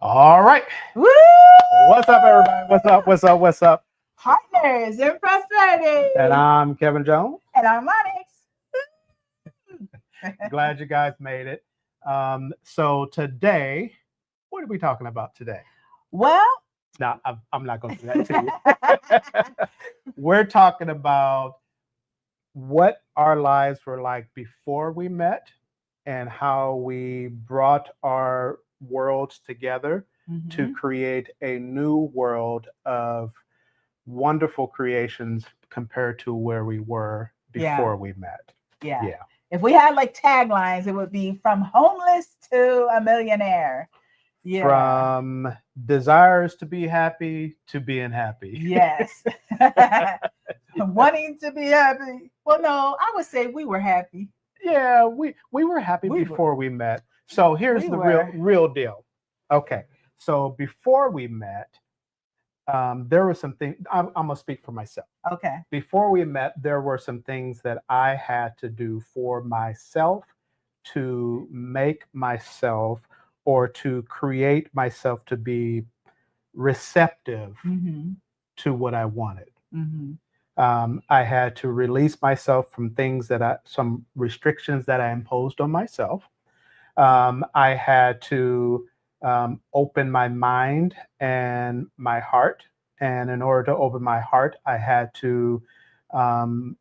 All right. Woo! What's up, everybody? What's up? What's up? What's up? Partners in prosperity. And I'm Kevin Jones. And I'm Onyx. Glad you guys made it. So today, what are we talking about today? Well, Now, I'm not going to do that to you. We're talking about what our lives were like before we met and how we brought our worlds together to create a new world of wonderful creations compared to where we were before we met. Yeah. If we had like taglines, it would be from homeless to a millionaire. Yeah. From desires to be happy to being happy. Yes. Wanting to be happy. Well, no, I would say we were happy. Yeah, we were happy before we met. So here's the real deal. Okay. So before we met, there were some things. I'm gonna speak for myself. Okay. Before we met, there were some things that I had to do for myself to make myself or to create myself to be receptive to what I wanted. I had to release myself from things some restrictions that I imposed on myself. I had to open my mind and my heart. And in order to open my heart, I had to learn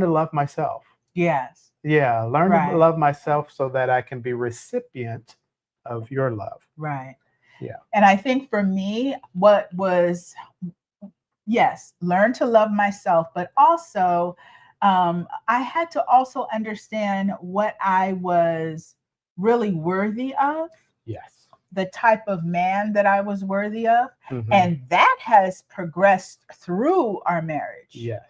to love myself. Yes. Yeah, learn to love myself so that I can be recipient of your love. Right. Yeah. And I think for me, what was, yes, learn to love myself, but also I had to also understand what I was really worthy of. Yes. The type of man that I was worthy of. And that has progressed through our marriage. Yes.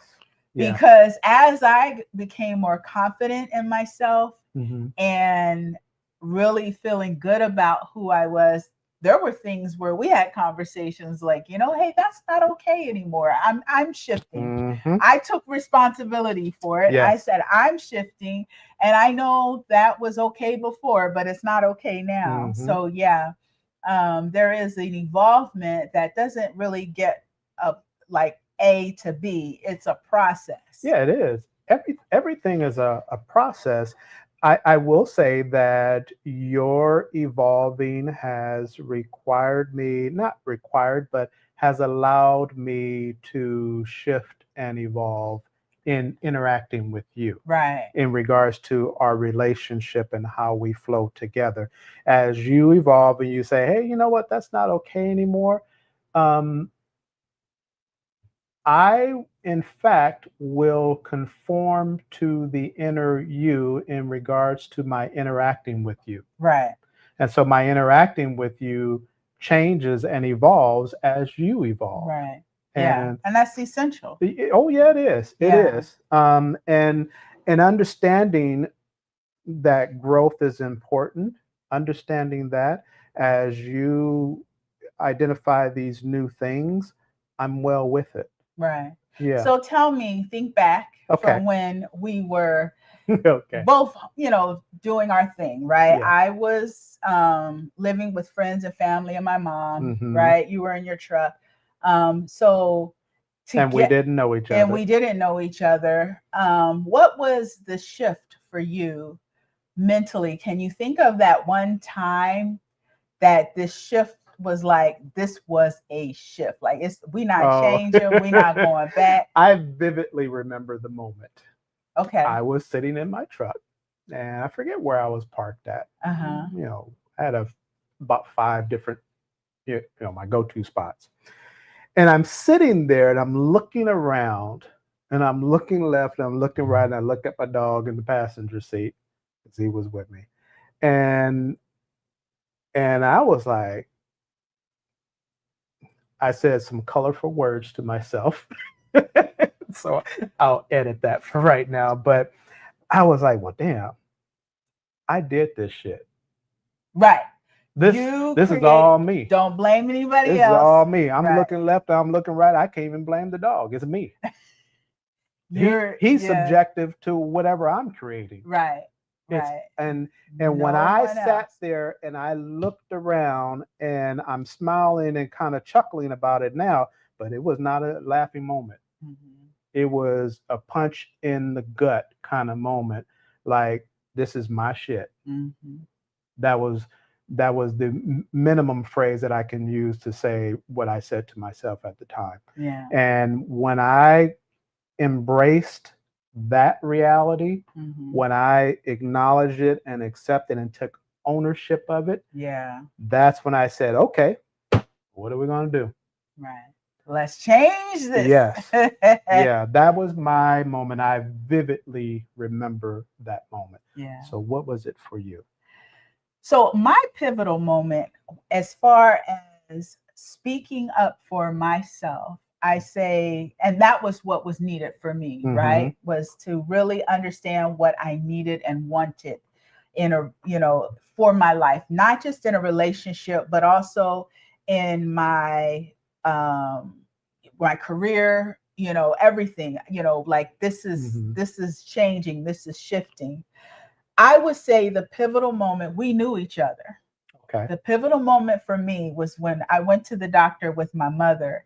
Yeah. Because as I became more confident in myself and really feeling good about who I was, there were things where we had conversations like, hey, that's not okay anymore. I'm shifting. I took responsibility for it. Yes. I said, I'm shifting. And I know that was okay before, but it's not okay now. So yeah, there is an evolvement that doesn't really get like A to B. It's a process. Yeah, it is. Everything is a process. I will say that your evolving has required me, not required, but has allowed me to shift and evolve in interacting with you. Right. In regards to our relationship and how we flow together. As you evolve and you say, hey, you know what, that's not okay anymore. I, in fact, will conform to the inner you in regards to my interacting with you. Right. And so my interacting with you changes and evolves as you evolve. Right. And that's essential. Oh, yeah, it is. It is. And understanding that growth is important, understanding that as you identify these new things, I'm well with it. Right. Yeah. So tell me, think back from when we were both, doing our thing, right? Yeah. I was living with friends and family and my mom, right? You were in your truck. We didn't know each other. And we didn't know each other. What was the shift for you mentally? Can you think of that one time that this shift was like, this was a shift? Like, we not changing, we not going back. I vividly remember the moment. Okay. I was sitting in my truck and I forget where I was parked at. I had about 5 different, my go-to spots. And I'm sitting there and I'm looking around and I'm looking left and I'm looking right and I look at my dog in the passenger seat because he was with me. And I was like, I said some colorful words to myself. So I'll edit that for right now. But I was like, well, damn, I did this shit. Right. This is all me. Don't blame anybody else. This is all me. I'm looking left, I'm looking right. I can't even blame the dog. It's me. He's subjective to whatever I'm creating. Right. Right. And No when I one sat else. there and I looked around and I'm smiling and kind of chuckling about it now, but it was not a laughing moment. Mhm. It was a punch in the gut kind of moment. Like, this is my shit. Mhm. That was the minimum phrase that I can use to say what I said to myself at the time. Yeah. And when I embraced that reality, Mhm. when I acknowledged it and accepted and took ownership of it, Yeah. that's when I said, okay, what are we going to do? Right. Let's change this. Yes. Yeah, that was my moment. I vividly remember that moment. Yeah. So, what was it for you? So my pivotal moment, as far as speaking up for myself, I say, and that was what was needed for me, Mm-hmm. right? Was to really understand what I needed and wanted in a, for my life, not just in a relationship, but also in um my career, everything, like Mm-hmm. this is changing, this is shifting. I would say the pivotal moment, we knew each other. Okay. The pivotal moment for me was when I went to the doctor with my mother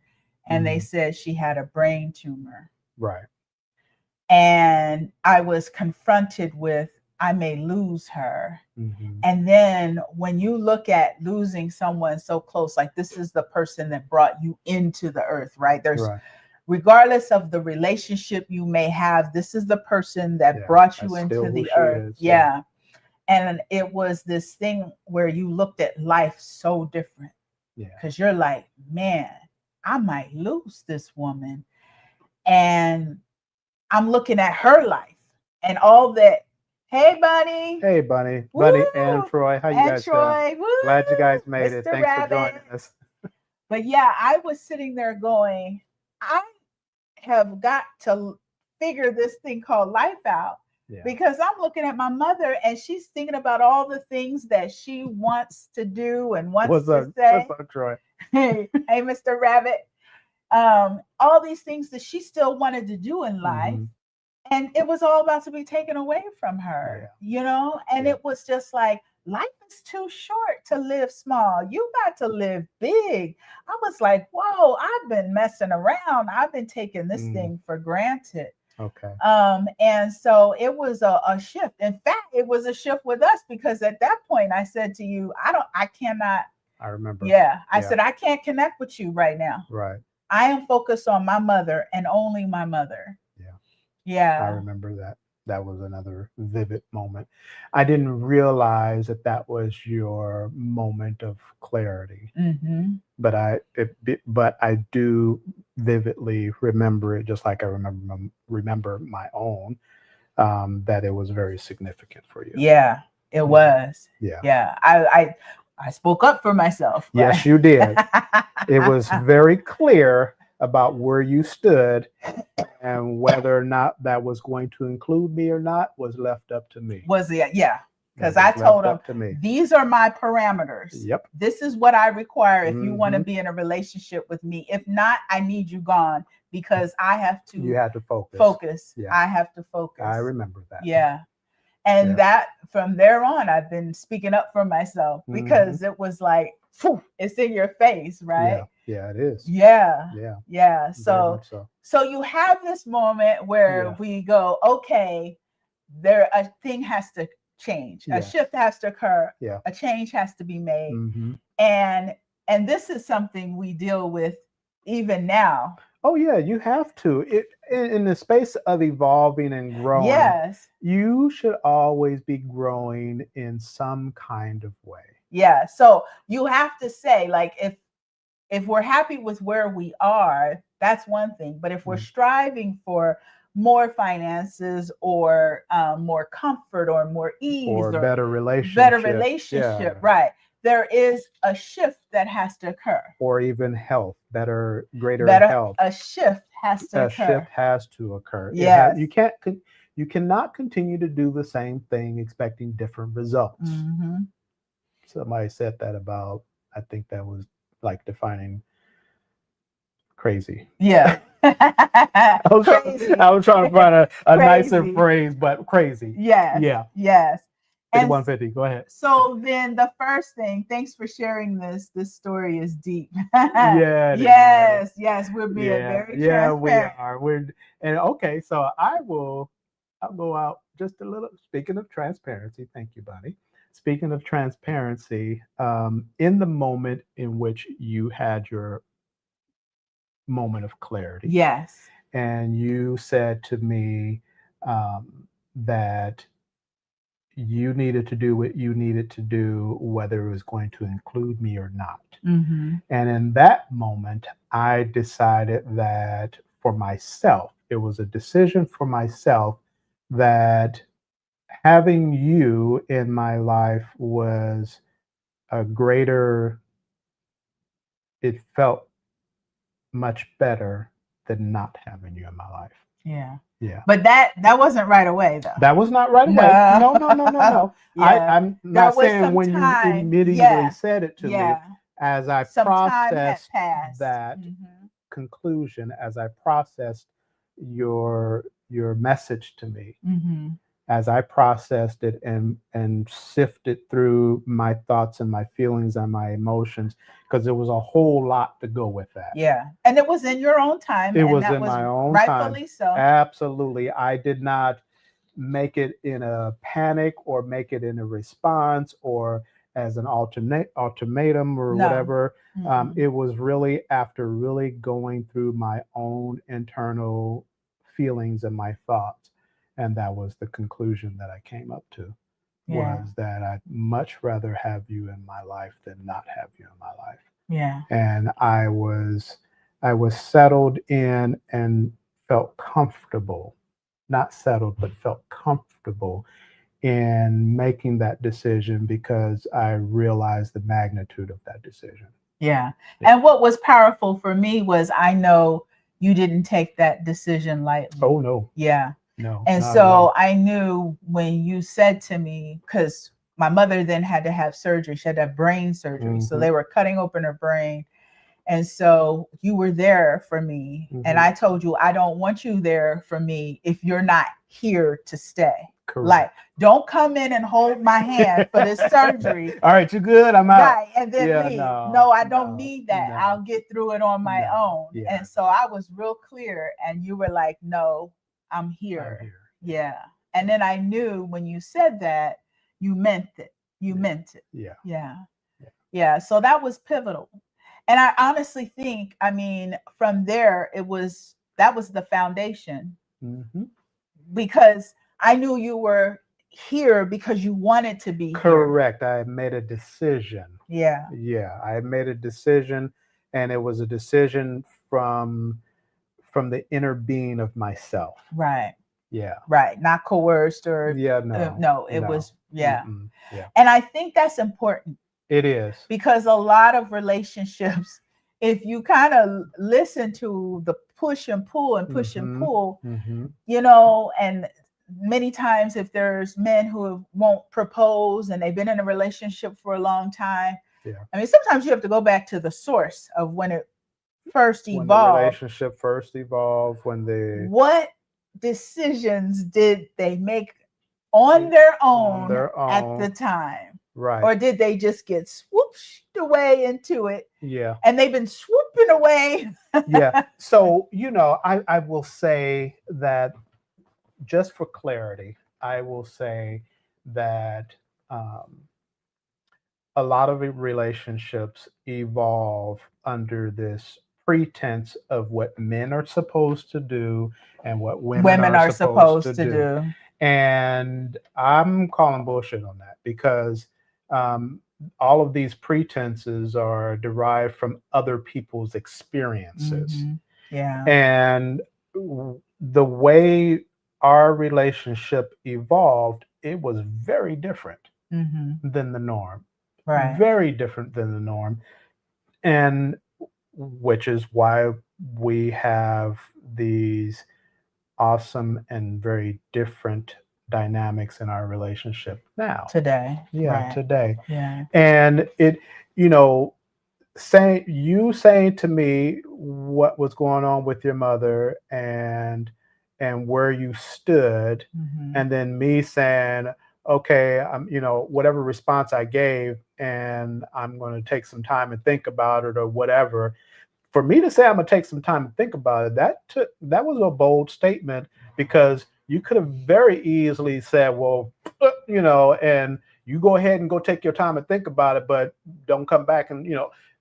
and they Mm-hmm. said she had a brain tumor. Right. And I was confronted with, I may lose her. Mm-hmm. And then when you look at losing someone so close, like this is the person that brought you into the earth, right? Right. Regardless of the relationship you may have, this is the person that Yeah. brought you That's still into who the she earth. is. Yeah. Yeah. And it was this thing where you looked at life so different Yeah. because you're like, man, I might lose this woman. And I'm looking at her life and all that. Hey, Bunny. Hey, Bunny, Woo. and Troy, how you And guys doing? Troy. Glad you Woo. guys made it. Mr. Thanks for joining Rabbit. us. But yeah, I was sitting there going, I have got to figure this thing called life out Yeah. because I'm looking at my mother and she's thinking about all the things that she wants to do and wants What's to up? say. What's up, Troy? Hey, Mr. Rabbit. All these things that she still wanted to do in life. Mm-hmm. And it was all about to be taken away from her, and Yeah. it was just like, life is too short to live small. You got to live big. I was like, whoa, I've been messing around. I've been taking this Mm. thing for granted. Okay. And so it was a shift. In fact, it was a shift with us because at that point I said to you, I cannot. I remember. Yeah. I Yeah. said, I can't connect with you right now. Right. I am focused on my mother and only my mother. Yeah. I Yeah. remember that. That was another vivid moment. I didn't realize that that was your moment of clarity, Mm-hmm. but I do vividly remember it, just like I remember my own. That it was very significant for you. Yeah, it was. Yeah. Yeah. I spoke up for myself, Yes, right? you did. It was very clear about where you stood, and whether or not that was going to include me or not was left up to me. Was it? Yeah. Because That I was told left him, up to me. these are my parameters. Yep. This is what I require if you want to Mm-hmm. be in a relationship with me. If not, I need you gone because I have You to had to focus. focus. Yeah. I have to focus. I remember that. Yeah. And Yeah. that from there on, I've been speaking up for myself Mm-hmm. because it was like, phew, it's in your face, right? Yeah. Yeah, it is. Yeah. Yeah. Yeah. Very So much so. so you have this moment where Yeah. we go, okay, a thing has to change. A Yeah. shift has to occur. Yeah. A change has to be made. Mm-hmm. And this is something we deal with even now. Oh yeah, you have to. In the space of evolving and growing, Yes. you should always be growing in some kind of way. Yeah. So you have to say, like, if we're happy with where we are, that's one thing. But if we're striving for more finances or more comfort or more ease Or or better relationship. Yeah. right? There is a shift that has to occur. Or even health, greater health. A shift has to A occur. shift has to occur. Yes. You cannot continue to do the same thing expecting different results. Mm-hmm. Somebody said that about, I think that was like defining crazy. Yeah. I was trying to find a nicer phrase, but crazy. Yes. Yeah. Yes. And 5150. Go ahead. so then the first thing, thanks for sharing this. This story is deep. Yeah. Yes, we're being Yeah. very Yeah, we transparent. are. And okay, so I'll go out just a little. Speaking of transparency, thank you, buddy. Speaking of transparency, in the moment in which you had your moment of clarity, Yes. and you said to me that you needed to do what you needed to do, whether it was going to include me or not. Mm-hmm. And in that moment, I decided that for myself, it was a decision for myself that having you in my life was a greater, it felt much better than not having you in my life. Yeah. Yeah. But that wasn't right away though. That was not right away. No. No, no, no, no, no. Yeah. I'm There not was saying some when you time. immediately Yeah. said it to me, Yeah. as I Some time had processed passed. that Mm-hmm. conclusion, as I processed your message to me, Mm-hmm. as I processed it and sifted through my thoughts and my feelings and my emotions, because there was a whole lot to go with that. Yeah. And it was in your own time, It and was that in was my own time. rightfully so. Absolutely. I did not make it in a panic or make it in a response or as an ultimatum or No. whatever. Mm-mm. It was really after really going through my own internal feelings and my thoughts. And that was the conclusion that I came up to, Yeah. was that I'd much rather have you in my life than not have you in my life. Yeah. And I was settled in and felt comfortable, not settled, but felt comfortable in making that decision because I realized the magnitude of that decision. Yeah. Yeah. And what was powerful for me was I know you didn't take that decision lightly. Oh no, Yeah. no, And not at all. so I knew when you said to me, because my mother then had to have surgery, she had to have brain surgery. So Mm-hmm. they were cutting open her brain. And so you were there for me. And Mm-hmm. I told you, I don't want you there for me if you're not here to stay. Correct. Like, don't come in and hold my hand for this surgery. All right, you good? I'm out. Right. And then Yeah, leave. no, No, I don't no, need that. no, I'll get through it on my no. own. Yeah, And so I was real clear. And you were like, no, I'm I'm here. here. Yeah. And then I knew when you said that, you meant it. You Yeah. meant it. Yeah. Yeah. Yeah. Yeah. So that was pivotal. And I honestly think, I mean, from there, that was the foundation, Mm-hmm. because I knew you were here because you wanted to be here. Correct. I made a decision. Yeah. Yeah, I made a decision, and it was a decision from the inner being of myself. Right. Yeah. Right. Not coerced or Yeah. No. no, it No. was, yeah. Mm-mm. Yeah. And I think that's important It is. because a lot of relationships, if you kind of listen to the push and pull and push and Mm-hmm. pull, Mm-hmm. and many times if there's men who won't propose and they've been in a relationship for a long time, Yeah. I mean, sometimes you have to go back to the source of when it first When the evolved. relationship first evolved, when the What decisions did they make on their own at the time? right. Or did they just get swooped away into it? Yeah. And they've been swooping away. Yeah. So, I will say that, just for clarity, I will say that a lot of relationships evolve under this pretense of what men are supposed to do and what women are supposed to do. And I'm calling bullshit on that, because all of these pretenses are derived from other people's experiences. Mhm. Yeah. And the way our relationship evolved, it was very different Mhm. than the norm. Right. Very different than the norm. And which is why we have these awesome and very different dynamics in our relationship now. Today. Yeah, Right. today. Yeah. And it, saying to me what was going on with your mother and where you stood, Mhm. and then me saying, okay, whatever response I gave, and I'm going to take some time and think about it or whatever. For me to say I'm going to take some time and think about it, that was a bold statement, because you could have very easily said, well, and you go ahead and go take your time and think about it, but don't come back and,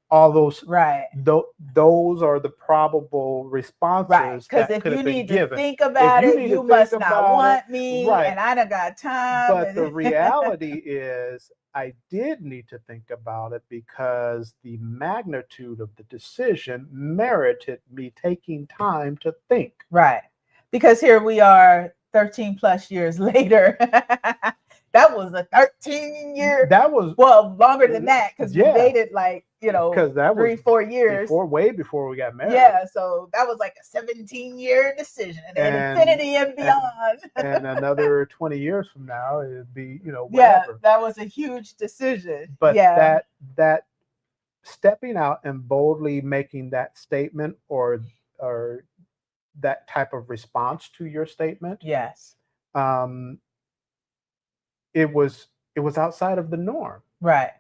all those. Right. Those are the probable Right. responses Because that if could you have been need to given. think If about you it, need to you think must not about it, want me, right. and I done got time. But the reality is, I did need to think about it, because the magnitude of the decision merited me taking time to think. Right. Because here we are 13 plus years later. That was a 13-year. That was, Well, longer than that, because we yeah, dated like, because that was 3-4 years. way before we got married. Yeah, so that was like a 17-year decision, and infinity and beyond. And another 20 years from now, it'd be, Yeah, whatever. that was a huge decision. But Yeah. that stepping out and boldly making that statement, or that type of response to your statement, Yes. um, it was outside of the norm. Right.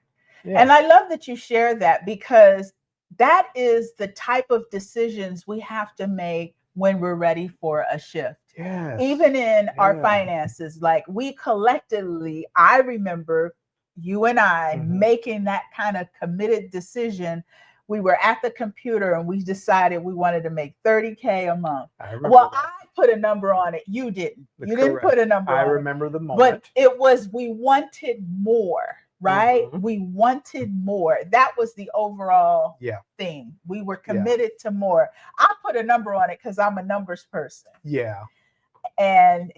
Yeah. And I love that you share that, because that is the type of decisions we have to make when we're ready for a shift. Yes. Even in our Yeah. finances, like we collectively, I remember you and I making that kind of committed decision. We were at the computer and we decided we wanted to make 30K a month. Well, that. I put a number on it. You didn't. You didn't Correct. put a number I on remember it. the moment. But it was, we wanted more, right? We wanted more. That was the overall thing. We were committed to more. I put a number on it because I'm a numbers person. Yeah. And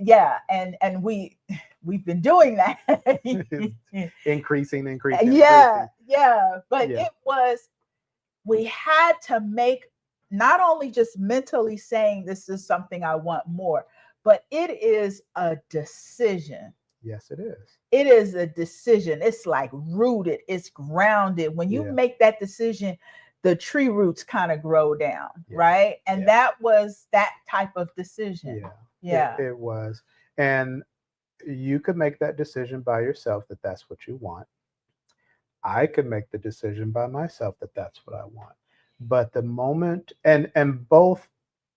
we've been doing that. increasing. Yeah. But it was, we had to make, not only just mentally saying this is something I want more, but it is a decision. Yes, it is. It is a decision. It's like rooted, it's grounded. When you make that decision, the tree roots kind of grow down, right? And that was that type of decision. Yeah. It was. And you could make that decision by yourself that that's what you want. I could make the decision by myself that that's what I want. But the moment, and both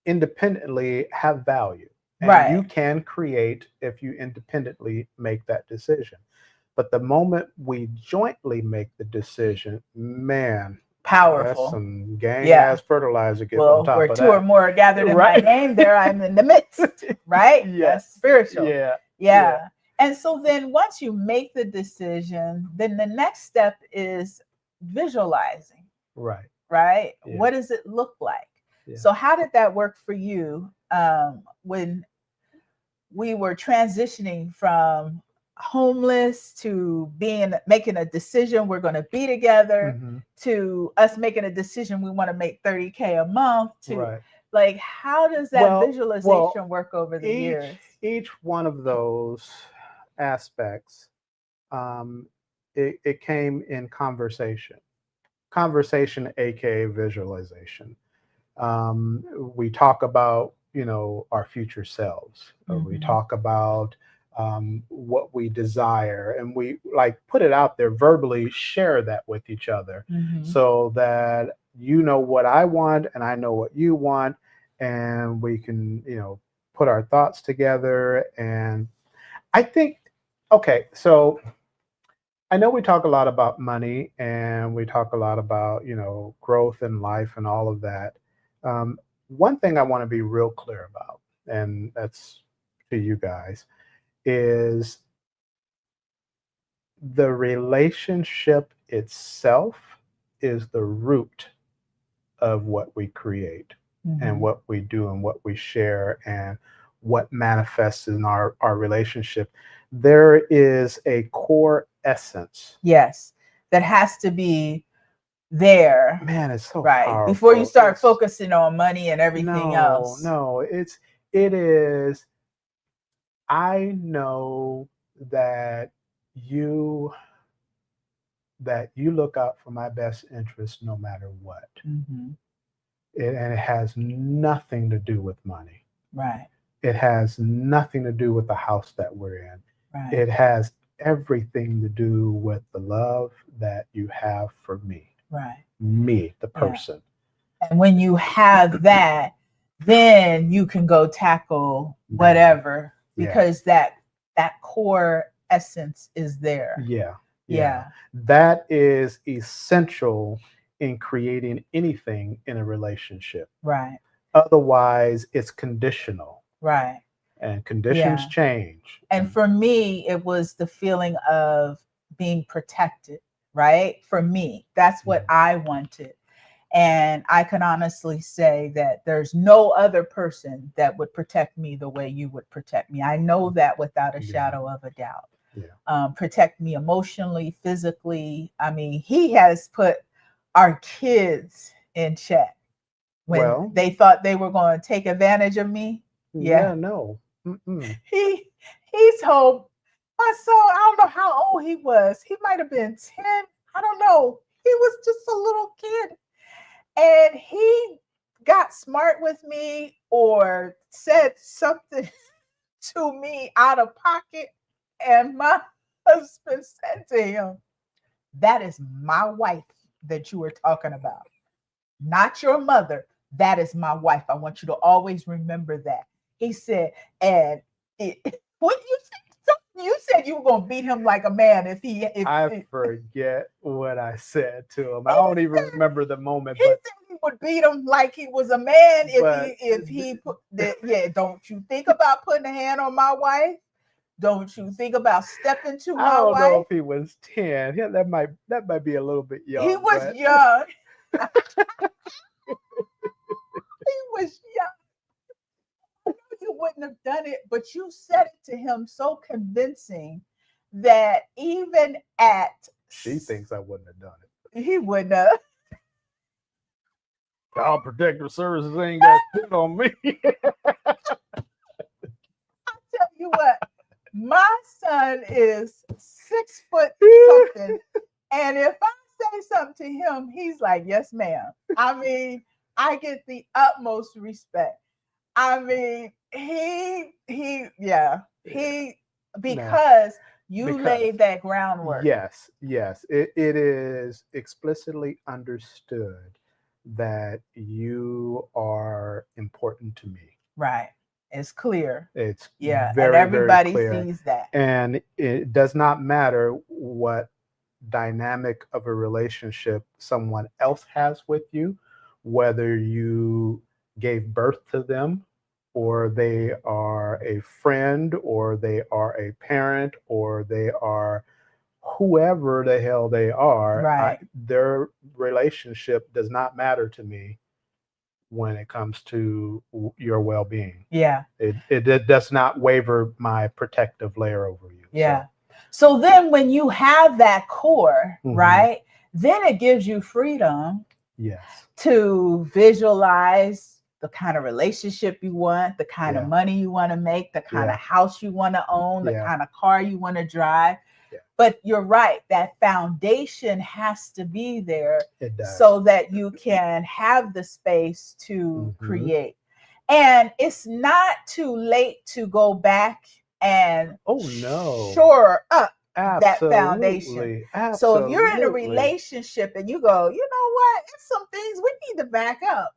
independently have value. And you can create if you independently make that decision. But the moment we jointly make the decision, man, powerful. That's some gang ass fertilizer gets on top where of two that. or more are gathered in my name, there I'm in the midst, right? That's spiritual. Yeah. And so then once you make the decision, then the next step is visualizing. Right. Right? Yeah. What does it look like? Yeah. So how did that work for you when we were transitioning from homeless to making a decision we're going to be together, to us making a decision we want to make 30K a month, to like, how does that visualization work over the years? Each one of those aspects, it came in conversation, aka visualization. We talk about our future selves. We talk about what we desire, and we like put it out there verbally, share that with each other, so that what I want and I know what you want, and we can put our thoughts together. And I think, okay, so I know we talk a lot about money, and we talk a lot about growth in life and all of that. One thing I want to be real clear about, and that's to you guys, is the relationship itself is the root of what we create and what we do and what we share and what manifests in our relationship. There is a core essence. Yes, that has to be there. Man, it's so right powerful. Before you start focusing on money and everything else. No, it is. I know that you look out for my best interest no matter what. And it has nothing to do with money. Right. It has nothing to do with the house that we're in. Right. It has everything to do with the love that you have for me, Right. me, the Yeah. person. And when you have that, then you can go tackle whatever because that core essence is there. Yeah. Yeah. That is essential in creating anything in a relationship. Right. Otherwise, it's conditional, Right. and conditions Yeah. change. And for me, it was the feeling of being protected, right? For me, that's what I wanted. And I can honestly say that there's no other person that would protect me the way you would protect me. I know that without a shadow of a doubt. Protect me emotionally, physically. I mean, he has put our kids in check when they thought they were going to take advantage of me. Yeah, no. He told my son, I don't know how old he was. He might have been 10. I don't know. He was just a little kid. And he got smart with me or said something to me out of pocket. And my husband said to him, that is my wife that you were talking about, not your mother. That is my wife. I want you to always remember that. He said, and what you said you were gonna beat him like a man I forget what I said to him. I don't even remember the moment. He said he would beat him like he was a man if he put that. Yeah, don't you think about putting a hand on my wife? Don't you think about stepping to my wife? I don't know if he was 10. Yeah, that might be a little bit young. He was young. He was young. You wouldn't have done it, but you said it to him so convincing that even at she thinks I wouldn't have done it. He wouldn't have. Child Protective Services ain't got shit on me. I tell you what, my son is 6 foot something, and if I say something to him, he's like, "Yes, ma'am." I mean, I get the utmost respect. I mean, because you laid that groundwork. Yes. It is explicitly understood that you are important to me. Right. It's clear. It's very, and everybody very clear. Sees that. And it does not matter what dynamic of a relationship someone else has with you, whether you gave birth to them, or they are a friend, or they are a parent, or they are whoever the hell they are. Right. Their relationship does not matter to me when it comes to your well-being. Yeah. It does not waver my protective layer over you. Yeah. So then when you have that core, right, then it gives you freedom. Yes. To visualize the kind of relationship you want, the kind of money you want to make, the kind of house you want to own, the kind of car you want to drive. But you're right, that foundation has to be there so that you can have the space to create. And it's not too late to go back and shore up that foundation. Absolutely. So if you're in a relationship and you go, you know what, it's some things we need to back up.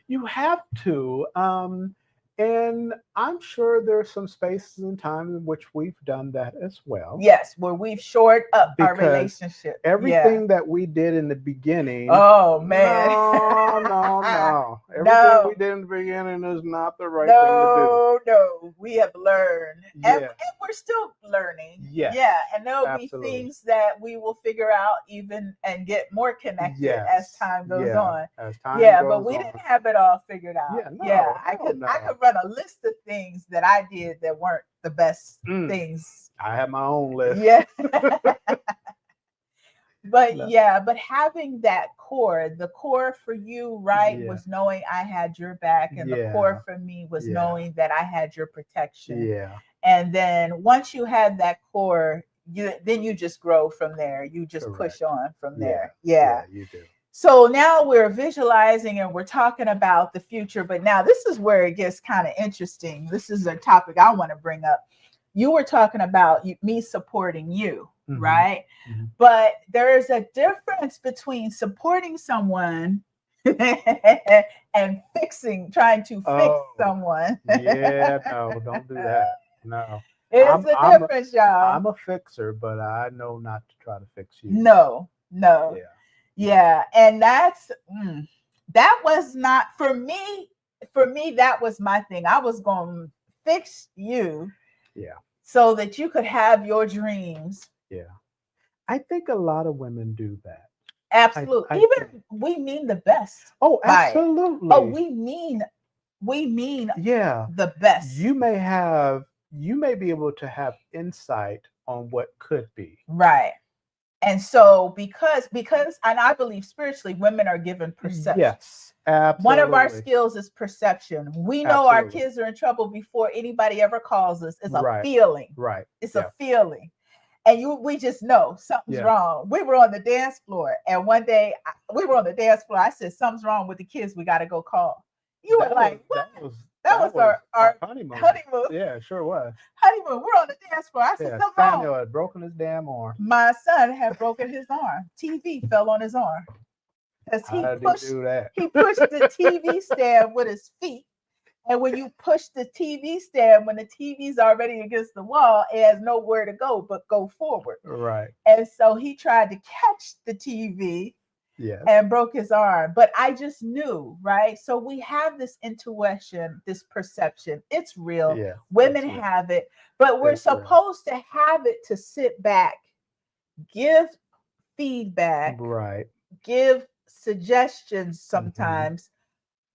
You have to. And I'm sure there's some spaces and times in which we've done that as well. Yes, where we've shored up our relationship. Everything that we did in the beginning. Oh man. No. Everything we did in the beginning is not the right thing to do. No. We have learned. And we're still learning. Yeah. And there'll be things that we will figure out even and get more connected as time goes on. But we didn't have it all figured out. I could run a list of things that I did that weren't the best things. I have my own list. But having that core, the core for you, was knowing I had your back, and the core for me was knowing that I had your protection. And then once you had that core, you just grow from there. You just push on from there. Yeah, you do. So now we're visualizing and we're talking about the future, but now this is where it gets kind of interesting. This is a topic I want to bring up. you were talking about me supporting you, Mhm. right? Mhm. But there's a difference between supporting someone and trying to fix Oh, someone. yeah, no, don't do that. No. It's a difference, y'all. I'm a fixer, but I know not to try to fix you. No, no. Yeah. Yeah. And that was not for me. For me, that was my thing. I was going to fix you Yeah. so that you could have your dreams. Yeah. I think a lot of women do that. Absolutely. I Even we mean the best Oh, by it. absolutely. Oh, we mean Yeah. the best. You may be able to have insight on what could be. Right. And so because and I believe spiritually women are given perception. Yes, One of our absolutely. skills is perception. We know our Absolutely. kids are in trouble before anybody ever calls us. It's a Right. feeling. Right. It's Yeah. a feeling. And we just know something's Yeah. wrong. We were on the dance floor, and one day we were on the dance floor. I said, something's wrong with the kids. We got to go call. You were like, what? That was our honeymoon. honeymoon. Yeah, it sure was. Honeymoon. We're on the dance floor. I said, Yeah, something's Samuel wrong. had broken his damn arm. My son had broken his arm. TV fell on his arm. Because How did he do that? He pushed the TV stand with his feet. And when you push the TV stand, when the TV's already against the wall, it has nowhere to go but go forward. Right. And so he tried to catch the TV. Yes. And broke his arm. But I just knew, right? So we have this intuition, this perception. It's real. Yeah, women have it, but we're supposed to have it to sit back, give feedback, right? Give suggestions sometimes,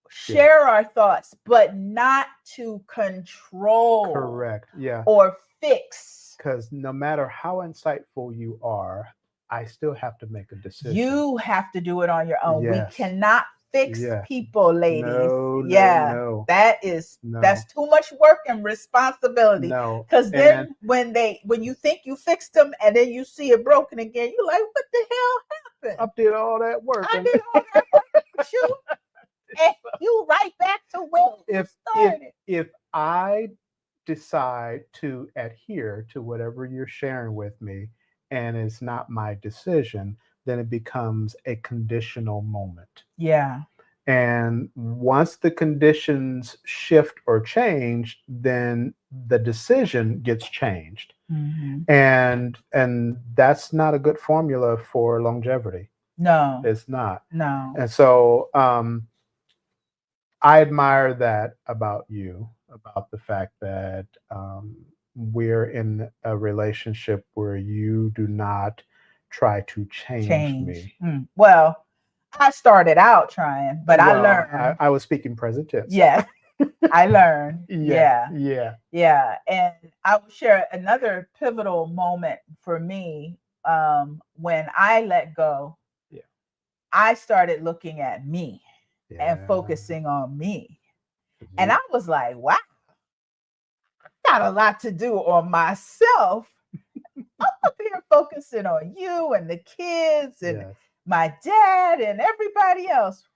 share our thoughts, but not to control. Correct. Yeah. Or fix. Because no matter how insightful you are, I still have to make a decision. You have to do it on your own. Yes. We cannot fix people, ladies. No, no. That's too much work and responsibility. No. Because then when you think you fixed them and then you see it broken again, you're like, what the hell happened? I did all that work. I did all that work with you. And you right back to where you started. If I decide to adhere to whatever you're sharing with me and it's not my decision, then it becomes a conditional moment. Yeah. And once the conditions shift or change, then the decision gets changed. Mm-hmm. And that's not a good formula for longevity. No. It's not. No. And so I admire that about you, about the fact that we're in a relationship where you do not try to change me. Well, I started out trying, but I learned. I was speaking present tense. Yes, I learned. Yeah. And I will share another pivotal moment for me when I let go. Yeah. I started looking at me. Yeah. And focusing on me. Mm-hmm. And I was like, wow, I got a lot to do on myself. I'm up here focusing on you and the kids and my dad and everybody else.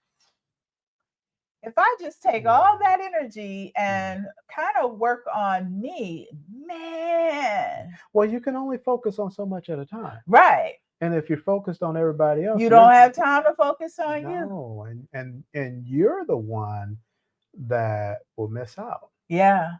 If I just take all that energy and kind of work on me, man. Well, you can only focus on so much at a time. Right. And if you're focused on everybody else, you don't have time to focus on you. No, and you're the one that will miss out. Yeah.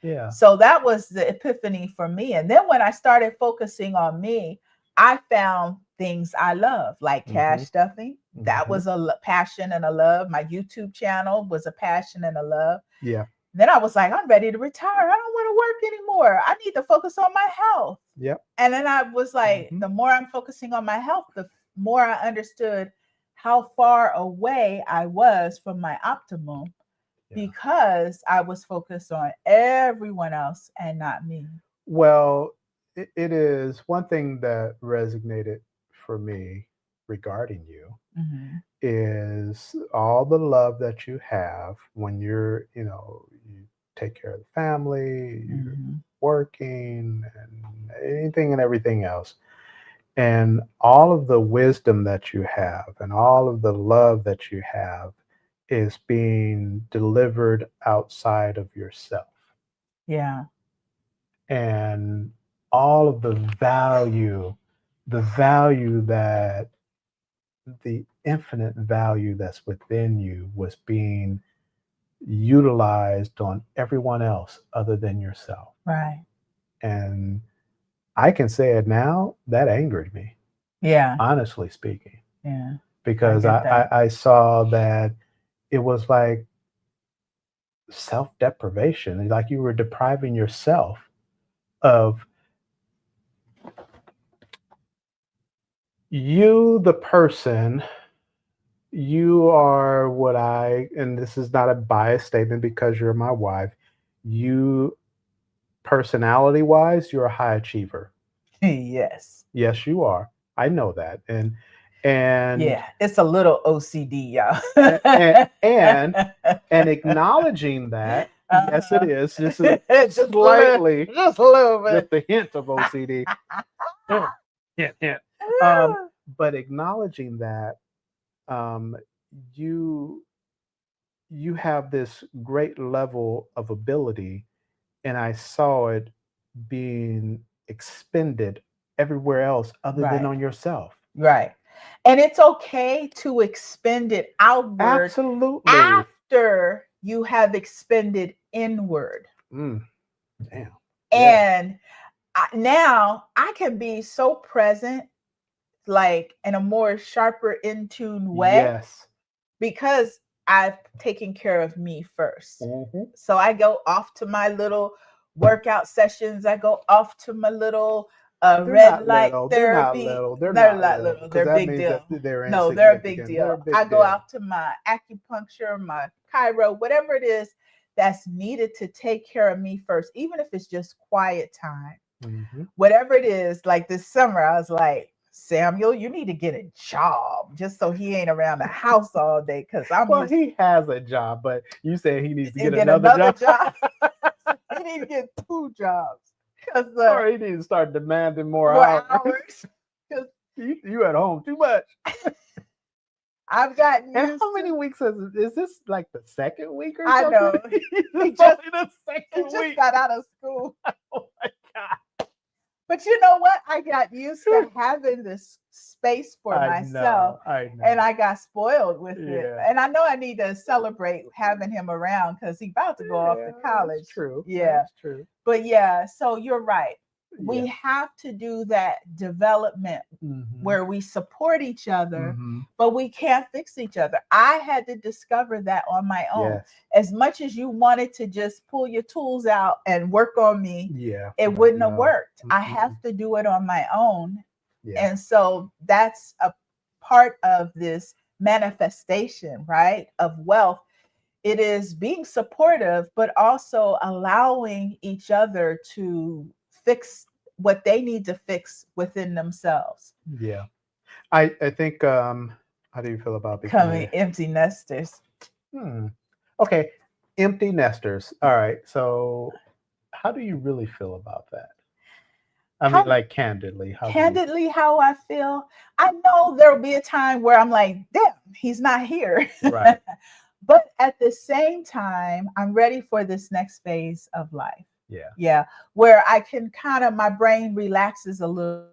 Yeah. So that was the epiphany for me. And then when I started focusing on me, I found things I love, like cash stuffing. That was a passion and a love. My YouTube channel was a passion and a love. Yeah. Then I was like, I'm ready to retire. I don't want to work anymore. I need to focus on my health. Yep. And then I was like, the more I'm focusing on my health, the more I understood how far away I was from my optimum because I was focused on everyone else and not me. Well, it is one thing that resonated for me regarding you is all the love that you have when you're, you take care of the family, you're working and anything and everything else. And all of the wisdom that you have and all of the love that you have is being delivered outside of yourself. Yeah. and all of the value that the infinite value that's within you was being utilized on everyone else other than yourself. Right. And I can say it now, that angered me, Yeah. honestly speaking, Yeah. I because get that. I saw that it was like self deprivation, like you were depriving yourself of you, the person. You are what I, and this is not a biased statement because you're my wife, you personality wise, you're a high achiever. Yes. Yes, you are. I know that. And Yeah. It's a little OCD, y'all. and and acknowledging that, yes, it is. This is Just slightly, just a little just bit. a hint of OCD. Hint, hint. But acknowledging that um, you you have this great level of ability, and I saw it being expended everywhere else other than Right. on yourself. Right. And it's okay to expend it outward Absolutely. after you have expended inward. Mm, damn. Yeah. And now I can be so present, like in a more sharper, in tune way, Yes. because I've taken care of me first. Mhm. So I go off to my little workout sessions. I go off to my little They're red not light little. They're not therapy. little. They're They're not not little little, because they're a that big means that deal. they're No, they're a big insignificant. They're a deal. big I go deal. out to my acupuncture, my chiro, whatever it is that's needed to take care of me first, even if it's just quiet time, Mhm. whatever it is. Like this summer, I was like, Samuel, you need to get a job just so he ain't around the house all day because I'm Well, just he has a job, but you say he needs to and get get another another job, job. He need to get two jobs because or he needs to start demanding more more hours. hours. Because You at home too much. I've gotten And used how many to. weeks is this? Like the second week or I something? know he It's just only the he second just week. got out of school. Oh my god! But you know what? I got used to having this space for I myself know. I and know. I got spoiled with it. Yeah. And I know I need to celebrate having him around because he's about to go off to Yeah, that's college. true. Yeah. That's true. But yeah, so you're right. We Yeah. have to do that development Mhm. where we support each other, Mhm. but we can't fix each other. I had to discover that on my own. Yes. As much as you wanted to just pull your tools out and work on me, Yeah. it But wouldn't have no. worked. I have Mm-mm. to do it on my own. Yeah. And so that's a part of this manifestation, right? Of wealth. It is being supportive, but also allowing each other to fix what they need to fix within themselves. Yeah. I think. How do you feel about Becoming becoming? empty nesters. Hmm. Okay. Empty nesters. All right. So, how do you really feel about that? I mean, How like candidly, how do you? candidly how I feel, I know there'll be a time where I'm like, damn, he's not here. Right. But at the same time, I'm ready for this next phase of life. Yeah. Yeah, where I can kind of, my brain relaxes a little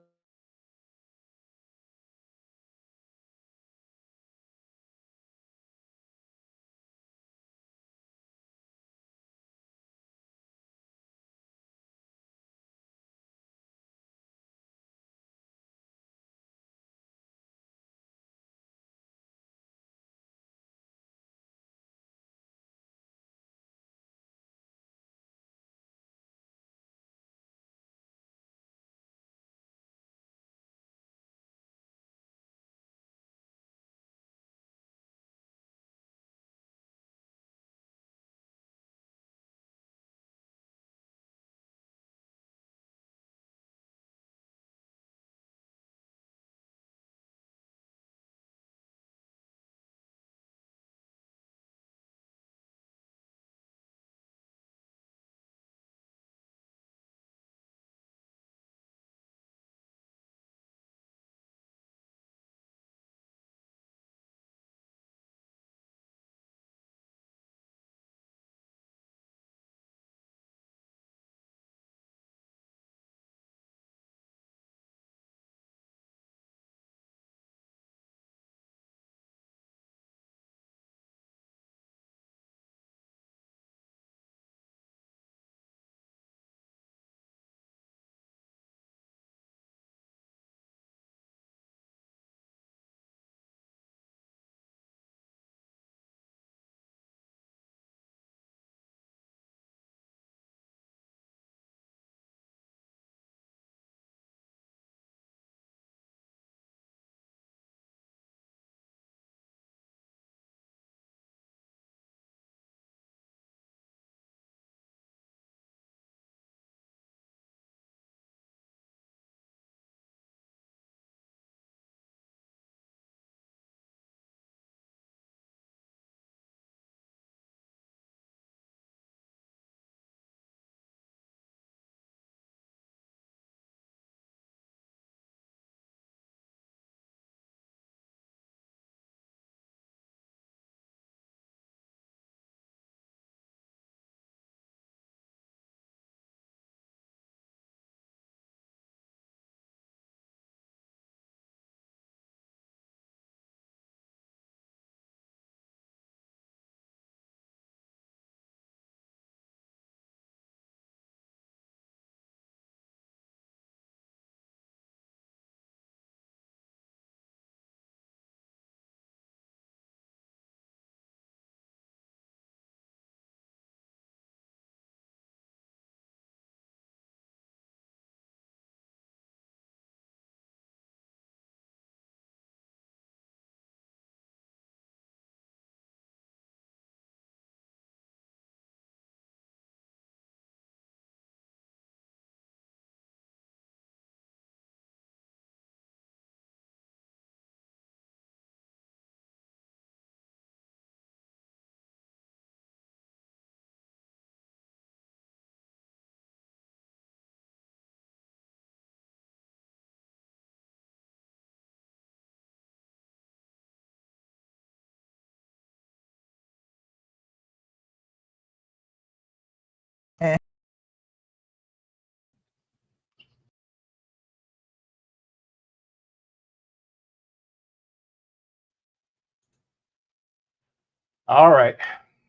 All right.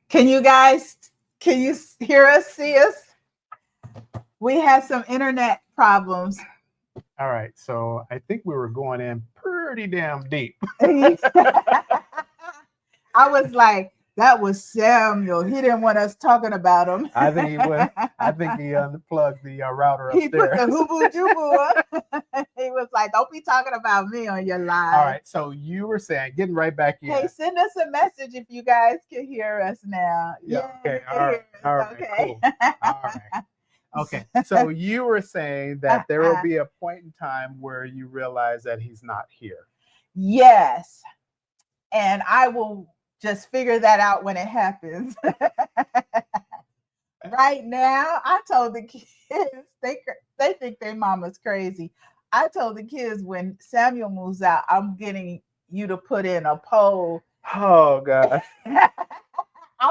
Can you hear us, see us? We had some internet problems. All right. So I think we were going in pretty damn deep. I was like, that was Samuel. He didn't want us talking about him. I think he went. I think he unplugged the router He put upstairs. the hoo jubu. He was like, "Don't be talking about me on your live." All right. So you were saying, getting right back in. Hey, send us a message if you guys can hear us now. Yeah. Okay. All right. All right. Okay. Cool. All right. Okay. So you were saying that there will be a point in time where you realize that he's not here. Yes. And I will just figure that out when it happens. Right now, I told the kids, they think their mama's crazy. I told the kids when Samuel moves out, I'm getting you to put in a pole. Oh, God. I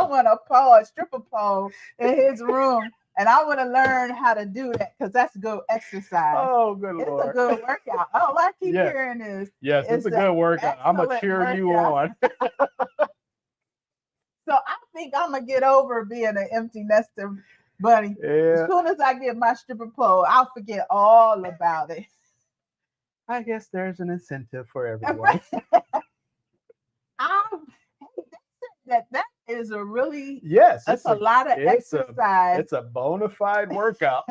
want a stripper pole in his room. And I want to learn how to do that because that's good exercise. Oh, good It's Lord. a good workout. All I keep hearing is, yes, it's a good workout. I'm going to cheer you on. So I think I'm going to get over being an empty nester bunny. Yeah. As soon as I get my stripper pole, I'll forget all about it. I guess there's an incentive for everyone. That is a really, yes, that's a lot of exercise. It's a bona fide workout.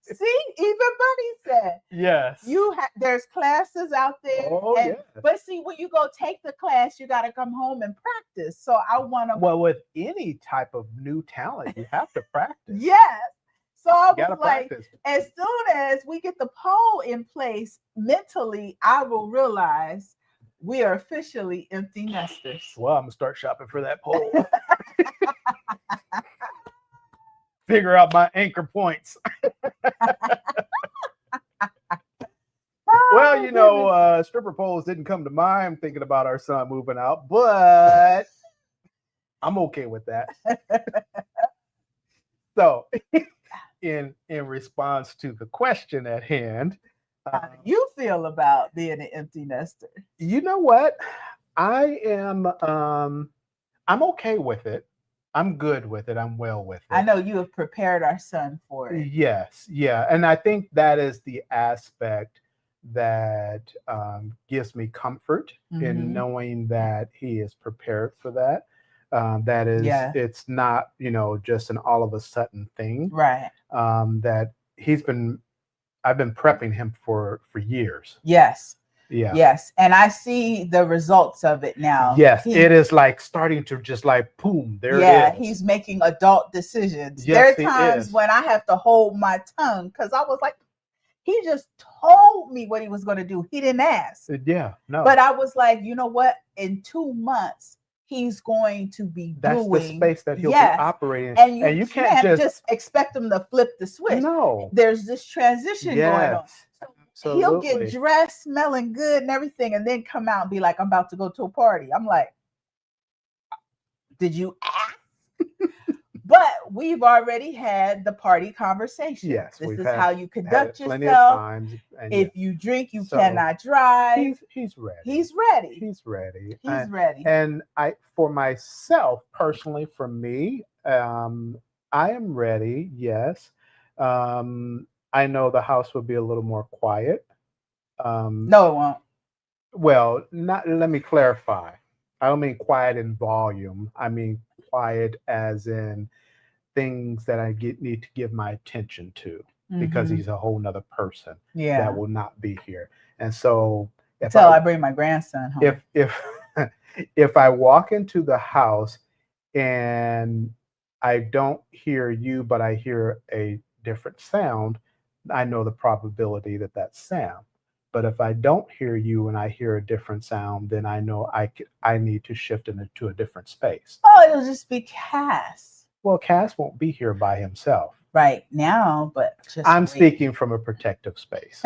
See, even Bunny said, yes, there's classes out there. Oh, yes. But see, when you go take the class, you got to come home and practice. So I want to. Well, with any type of new talent, you have to practice. Yes. So I was like, practice. As soon as we get the pole in place mentally, I will realize we are officially empty nesters. Well, I'm gonna start shopping for that pole. Figure out my anchor points. Well, you know, stripper poles didn't come to mind thinking about our son moving out, but I'm okay with that. So, in response to the question at hand, how do you feel about being an empty nester? You know what? I am. I'm okay with it. I'm good with it. I'm well with it. I know you have prepared our son for it. Yes, yeah, and I think that is the aspect that gives me comfort in knowing that he is prepared for that. That is, it's not, you know, just an all of a sudden thing. Right. That I've been prepping him for years. Yes. Yeah. Yes. And I see the results of it now. Yes. It is like starting to just like, boom, there it is. Yeah. He's making adult decisions. Yes, there are times when I have to hold my tongue because I was like, he just told me what he was going to do. He didn't ask. Yeah. No. But I was like, you know what? In 2 months, he's going to be That's doing. The space that he'll be operating. And you can't just expect him to flip the switch. No. There's this transition going on. So he'll Absolutely. get dressed, smelling good and everything, and then come out and be like, I'm about to go to a party. I'm like, did you ask? But we've already had the party conversation. Yes. This is how you conduct yourself. Times, if you drink, you cannot drive. He's ready. He's ready. He's ready. He's ready. And for myself, personally, for me, I am ready. Yes. I know the house will be a little more quiet. No, it won't. Well, let me clarify. I don't mean quiet in volume. I mean quiet as in things that I need to give my attention to because he's a whole nother person that will not be here. And so until I bring my grandson home. If I walk into the house and I don't hear you, but I hear a different sound, I know the probability that that's Sam. But if I don't hear you and I hear a different sound, then I know I need to shift into a different space. Oh, it'll just be Cass. Well, Cass won't be here by himself right now, but I'm speaking from a protective space.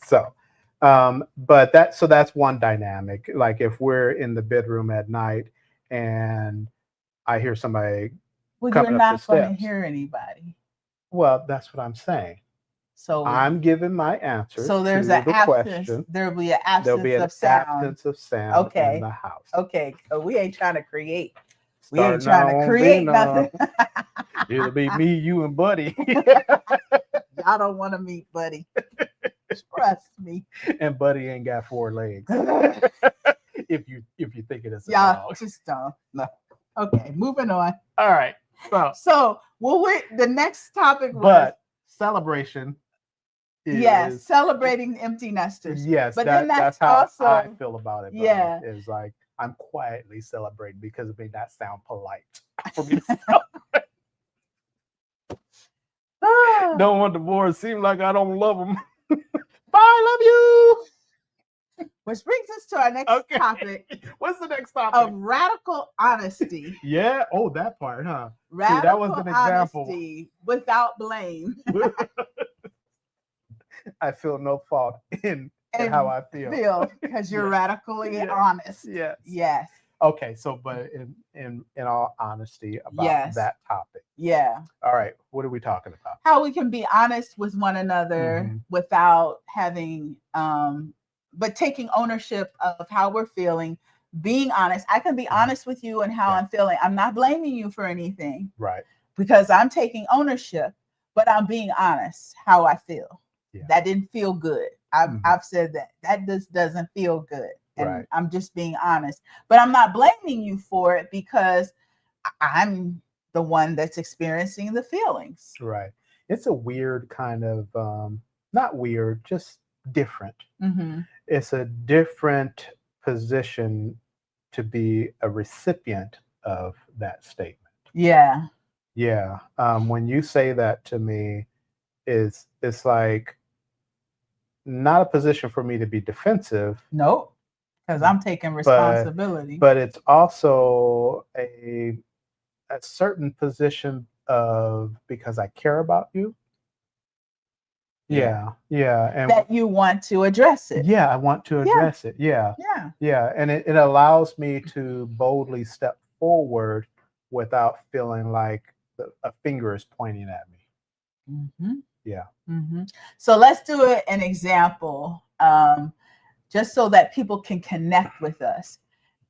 So, but that's one dynamic. Like if we're in the bedroom at night and I hear somebody, well, you're not going to hear anybody. Well, that's what I'm saying. So I'm giving my answer so there's to an the absence. question. There'll be an There'll be an absence of sound. absence of sound Okay. in the house. Okay. We ain't trying to create. We ain't Starting trying out to on create being, nothing. it'll be me, you, and Buddy. Y'all don't want to meet Buddy. Trust me. And Buddy ain't got 4 legs. if you think it is a Y'all dog. just don't. No. Okay, moving on. All right. So the next topic was, but celebration is, yes, celebrating empty nesters. Yes, but then that's how also, I feel about it. Buddy. Yeah. Is like I'm quietly celebrating because it may not sound polite for me to celebrate. Don't want the boys to seem like I don't love them. Bye, love you. Which brings us to our next topic. What's the next topic? Of radical honesty. Yeah. Oh, that part, huh? Radical See, that was an example. Honesty without blame. I feel no fault in how I feel. Because you're radically honest. Yes. Yes. Okay, so but in all honesty about that topic. Yeah. All right, what are we talking about? How we can be honest with one another without having but taking ownership of how we're feeling, being honest. I can be honest with you and how I'm feeling. I'm not blaming you for anything. Right. Because I'm taking ownership, but I'm being honest how I feel. Yeah. That didn't feel good. I've said that. That just doesn't feel good. And I'm just being honest. But I'm not blaming you for it because I'm the one that's experiencing the feelings. Right. It's a weird kind of, not weird, just different. It's a different position to be a recipient of that statement. Yeah. Yeah. When you say that to me, it's like not a position for me to be defensive. Nope. Because I'm taking responsibility. But it's also a certain position of because I care about you. Yeah. And that you want to address it. Yeah, I want to address it. Yeah. And it allows me to boldly step forward without feeling like a finger is pointing at me. Yeah. So let's do an example, just so that people can connect with us.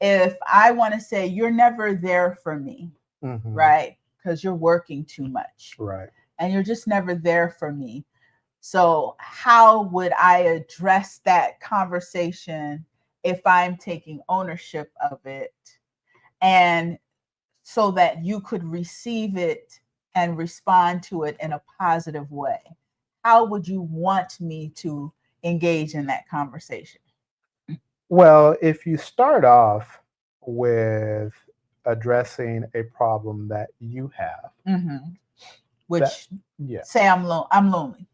If I want to say you're never there for me, right? Because you're working too much, right? And you're just never there for me. So how would I address that conversation if I'm taking ownership of it, and so that you could receive it and respond to it in a positive way? How would you want me to engage in that conversation? Well, if you start off with addressing a problem that you have, which say I'm lonely.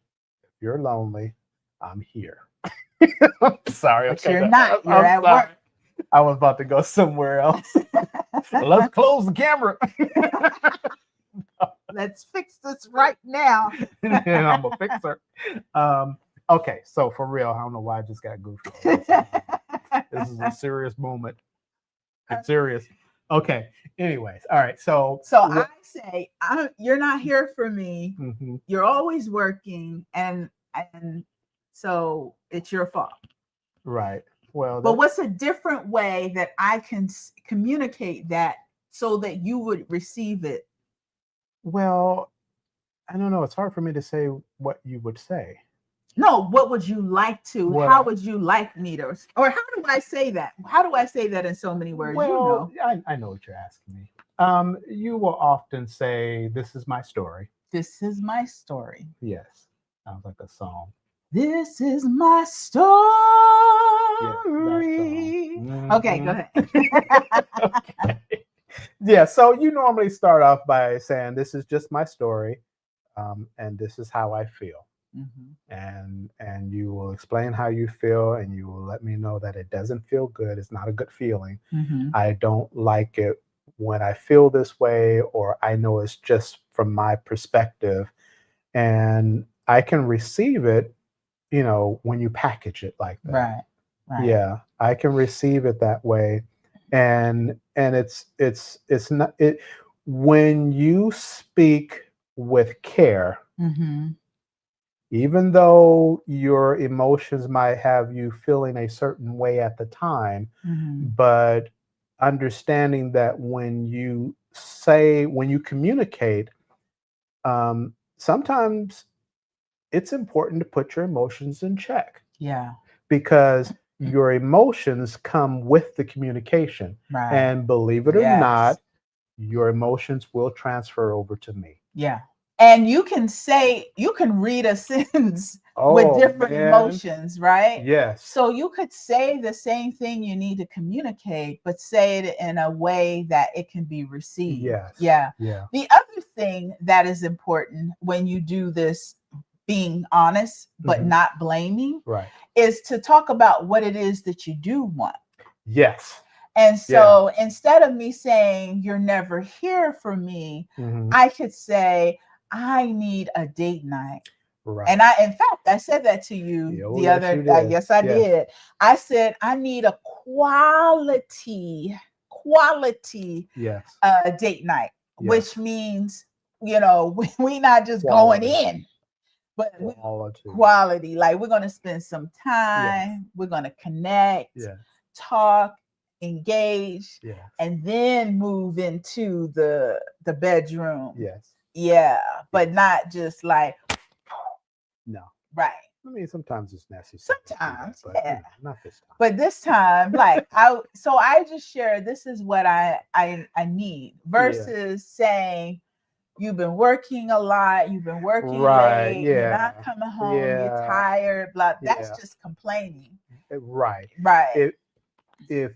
If you're lonely, I'm here. I'm sorry. But you're not. You're at work. I was about to go somewhere else. Let's close the camera. Let's fix this right now. And I'm a fixer. Okay, so for real, I don't know why I just got goofy. This is a serious moment. It's serious. Okay. Anyways, all right. So I say, you're not here for me. You're always working, and so it's your fault. Right. Well, but what's a different way that I can communicate that so that you would receive it? Well, I don't know. It's hard for me to say what you would say. No, what would you like to? How would you like me to? Or how do I say that? How do I say that in so many words? Well, I know what you're asking me. You will often say, "This is my story." This is my story. Yes. Sounds like a song. This is my story. Yes, okay, go ahead. Okay. Yeah, so you normally start off by saying, "This is just my story, and this is how I feel." And you will explain how you feel, and you will let me know that it doesn't feel good. It's not a good feeling. I don't like it when I feel this way, or I know it's just from my perspective, and I can receive it, when you package it like that. Right. Yeah, I can receive it that way. And it's not it when you speak with care, even though your emotions might have you feeling a certain way at the time, but understanding that when you communicate, sometimes it's important to put your emotions in check. Yeah. Because your emotions come with the communication. Right. And believe it or not, your emotions will transfer over to me. Yeah. And you can read a sentence with different emotions, right? Yes. So you could say the same thing you need to communicate, but say it in a way that it can be received. Yes. Yeah. Yeah. The other thing that is important when you do this, being honest, but not blaming, Right. is to talk about what it is that you do want. Yes. And so instead of me saying, you're never here for me, I could say, I need a date night. Right. And in fact, I said that to you the other day. Yes, I did. I said, I need a quality date night, which means, we not just going in, but quality. Like, we're going to spend some time, we're going to connect, talk, engage, and then move into the bedroom. Yeah, but not just like, no. Right. I mean, sometimes it's necessary. Sometimes, but, yeah. Not this time. But this time, like, I just share, this is what I need, versus saying, you've been working a lot, you've been working late, you're not coming home, you're tired, blah. That's just complaining. Right. Right. If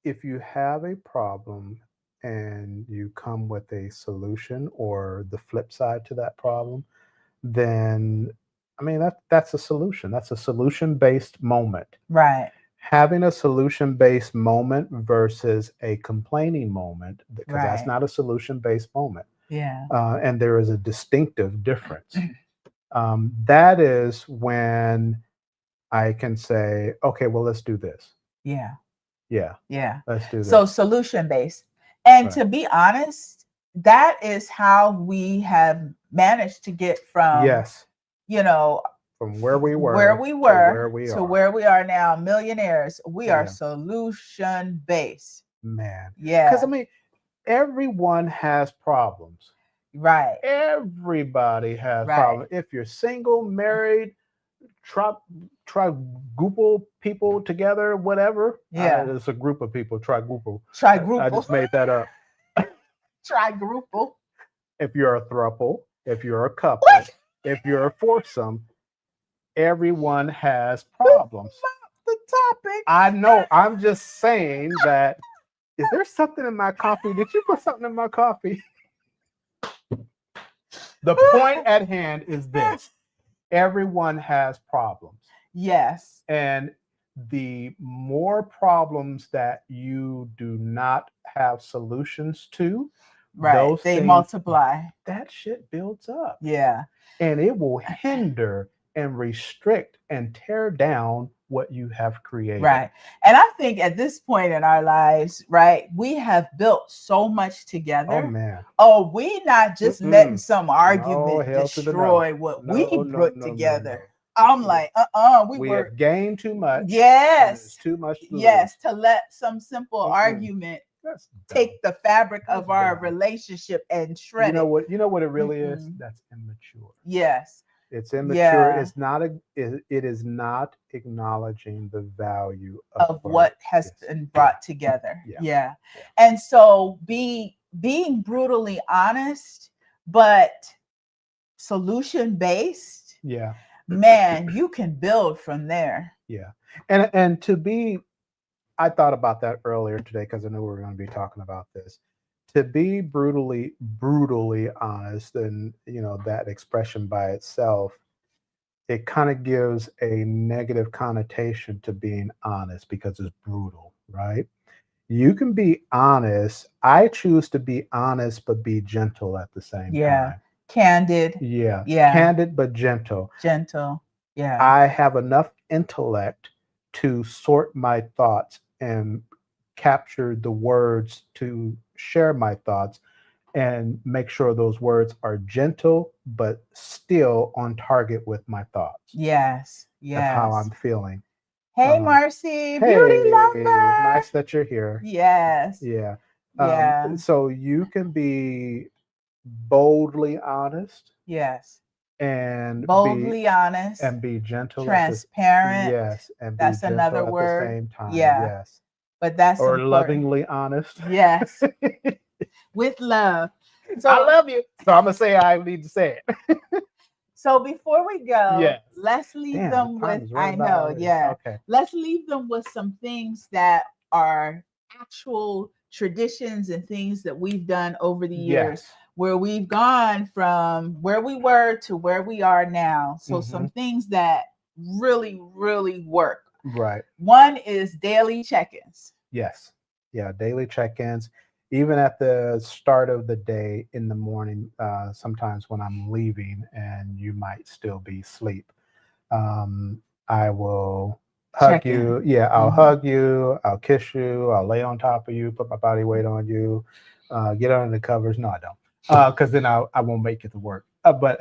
you have a problem and you come with a solution or the flip side to that problem, then I mean that's a solution. That's a solution-based moment. Right. Having a solution-based moment versus a complaining moment, because that's not a solution-based moment. Yeah. And there is a distinctive difference. That is when I can say, okay, well, let's do this. Yeah. Yeah. Yeah. Let's do this. So solution based. And to be honest, that is how we have managed to get from, from where we were, to where we are now, millionaires. We are solution based. Man. Yeah. Because I mean, everyone has problems. Right. Everybody has problems. If you're single, married, triguple people together, whatever. Yeah. It's a group of people, triguple. Triguple. I just made that up. Trigruple. If you're a throuple, if you're a couple, if you're a foursome, everyone has problems. The topic. I know. I'm just saying that. Is there something in my coffee? Did you put something in my coffee? The point at hand is this. Everyone has problems. Yes. And the more problems that you do not have solutions to, those they things, multiply. That shit builds up. Yeah. And it will hinder and restrict and tear down what you have created. Right. And I think at this point in our lives, right, we have built so much together. Oh, man. Oh, we not just letting some argument destroy what we put together. I'm like, we have gained too much. Yes. Too much. Yes, to let some simple argument take the fabric of our relationship and shred it. You know what it really is? That's immature. Yes. It's immature. It's not it is not acknowledging the value of what has been brought together. Yeah. And so being brutally honest, but solution based. Yeah. Man, you can build from there. Yeah. And I thought about that earlier today because I knew we were going to be talking about this. To be brutally honest, and that expression by itself, it kind of gives a negative connotation to being honest because it's brutal, right? You can be honest. I choose to be honest, but be gentle at the same time. Candid. Yeah. Candid, but gentle. Gentle. Yeah. I have enough intellect to sort my thoughts and capture the words to share my thoughts and make sure those words are gentle but still on target with my thoughts Yes. and how Yes. I'm feeling. Hey, Um, Marcy, beauty hey, lover. nice that you're here. Yes. Yeah. Yeah. So you can be boldly honest Yes. and Boldly honest, be gentle at this. transparent. Yes, and be That's gentle another at the word. same time. Yeah. Yes. But that's Or important. lovingly honest. Yes. With love. I So love you. So I'm gonna say I need to say it. so before we go, Yes. let's leave Damn, the them time with, is right I about know, already. yeah. Okay. Let's leave them with some things that are actual traditions and things that we've done over the years Yes. where we've gone from where we were to where we are now. So Mm-hmm. some things that really, really work. Right. One is daily check-ins. Yes. Yeah. Daily check-ins. Even at the start of the day in the morning, sometimes when I'm leaving and you might still be asleep, I will hug Check in. you. Yeah, I'll Mhm. hug you. I'll kiss you. I'll lay on top of you, put my body weight on you, get under the covers. No, I don't. Because then I won't make it to work. But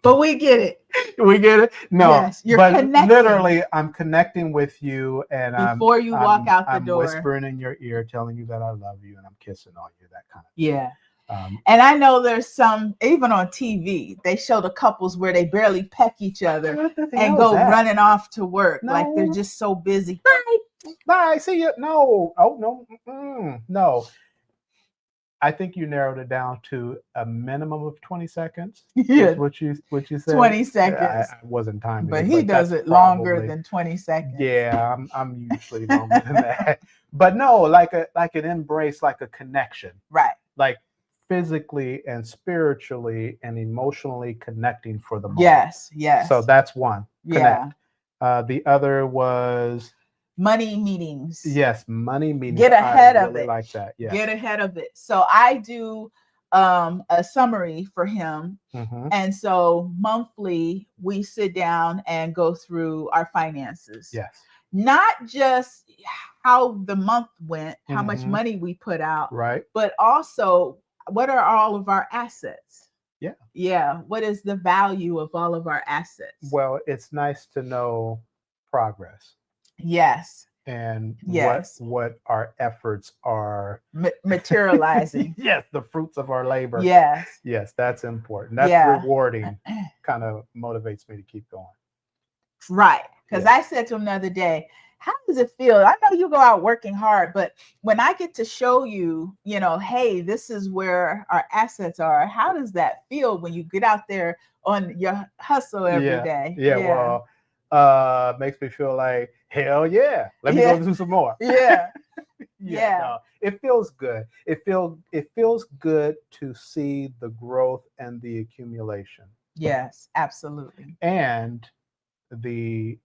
But we get it. we get it. No, Yes, you're but connecting literally, I'm connecting with you, and before you walk out the I'm door. whispering in your ear, telling you that I love you, and I'm kissing on you. That kind of. Yeah. Um, And I know there's some, even on TV, they show the couples where they barely peck each other what the and hell is go that? running off to work. Like they're No, just so busy. bye. See you. No. Oh no. No. I think you narrowed it down to a minimum of 20 seconds. Yeah, Is what you said. 20 seconds. I wasn't timing But you, he but does that's it longer probably than 20 seconds. yeah. I'm usually longer than that. But no, like an embrace, like a connection, Right. like physically and spiritually and emotionally connecting for the moment. Yes. Yes. So that's one. Yeah. Connect. The other was Money meetings. yes, money meetings. Get ahead I of really it. like that. Yes. Get ahead of it. So I do a summary for him. Mm-hmm. And so monthly we sit down and go through our finances. Yes. Not just how the month went, how much Mm-hmm. money we put out, Right. but also what are all of our assets? Yeah. Yeah. What is the value of all of our assets? Well, it's nice to know progress Yes. and Yes. what our efforts are Materializing. yes, the fruits of our labor. Yes. Yes, that's important. That's Yeah. rewarding. Kind of motivates me to keep going. Right. Because Yeah. I said to him the other day, how does it feel? I know you go out working hard, but when I get to show you, you know, hey, this is where our assets are, how does that feel when you get out there on your hustle every Yeah. day? Yeah. Yeah. Well, makes me feel like hell yeah. Let me Yeah. go do some more. Yeah. Yeah. Yeah. No, it feels good. It feels good to see the growth and the accumulation Yes, absolutely. and the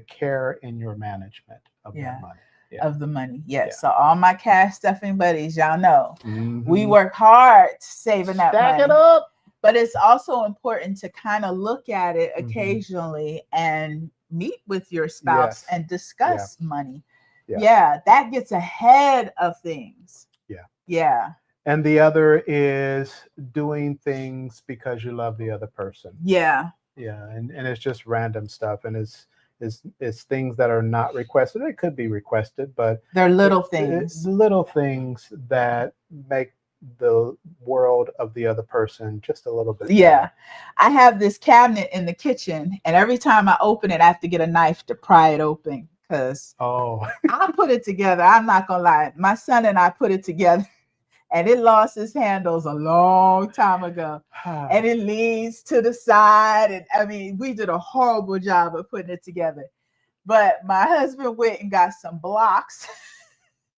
care in your management of Yeah. that money. Yeah. Of the money. Yes. Yeah. So all my cash stuffing buddies, y'all know, we Mhm. work hard saving that Stack money. it up. But it's also important to kind of look at it Mhm. occasionally and meet with your spouse Yes. and Yeah. discuss money. Yeah. Yeah, that gets ahead of things. Yeah. Yeah. And the other is doing things because you love the other person. Yeah. Yeah, and it's just random stuff, and it's things that are not requested. It could be requested, but They're little things. little things that make the world of the other person just a little bit Yeah. better. I have this cabinet in the kitchen, and every time I open it, I have to get a knife to pry it open because Oh, I put it together. I'm not gonna lie. My son and I put it together, and it lost its handles a long time ago. And it leans to the side. And I mean, we did a horrible job of putting it together. But my husband went and got some blocks,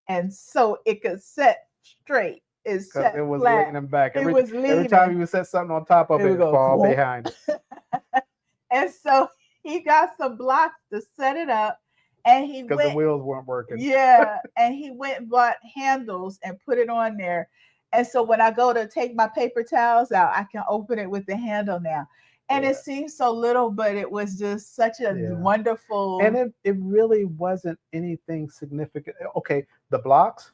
and so it could set straight. It because set it was flat. leaning back. It was Every time leaning. you would set something on top of It it, would it go fall whoop. behind it. And so he got some blocks to set it up, and he Because the went. wheels weren't working. Yeah, and he went and bought handles and put it on there. And so when I go to take my paper towels out, I can open it with the handle now. And Yeah. it seems so little, but it was just such a Yeah. wonderful. And it really wasn't anything significant. Okay, the blocks,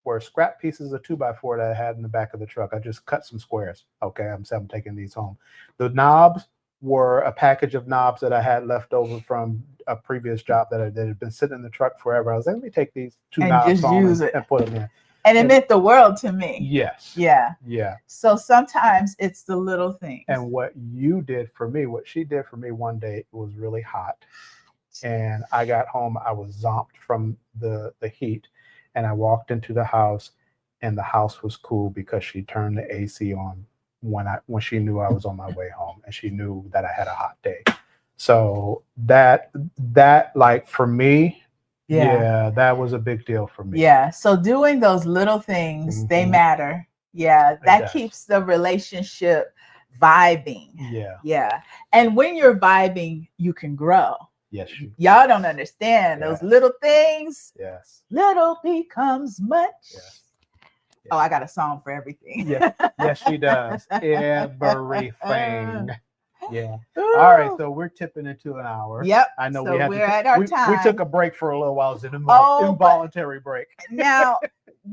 were scrap pieces of 2x4 that I had in the back of the truck. I just cut some squares. Okay, I'm taking these home. The knobs were a package of knobs that I had left over from a previous job that had been sitting in the truck forever. I was like, let me take these two knobs home and put them in. And it meant the world to me. Yes. Yeah. Yeah. So sometimes it's the little things. And what you did for me, what she did for me one day, it was really hot. And I got home, I was zonked from the heat. And I walked into the house, and the house was cool because she turned the AC on when she knew I was on my way home, and she knew that I had a hot day. So that like for me, yeah, that was a big deal for me. Yeah. So doing those little things, they matter. Yeah. That keeps the relationship vibing. Yeah. Yeah. And when you're vibing, you can grow. Yes. Y'all don't understand those little things. Yes. Little becomes much. Yes. Oh, I got a song for everything. Yes, yes, she does. Everything. Yeah. Ooh. All right, so we're tipping into an hour. Yep. I know so we're at our time. We took a break for a little while. It was an involuntary break. Now,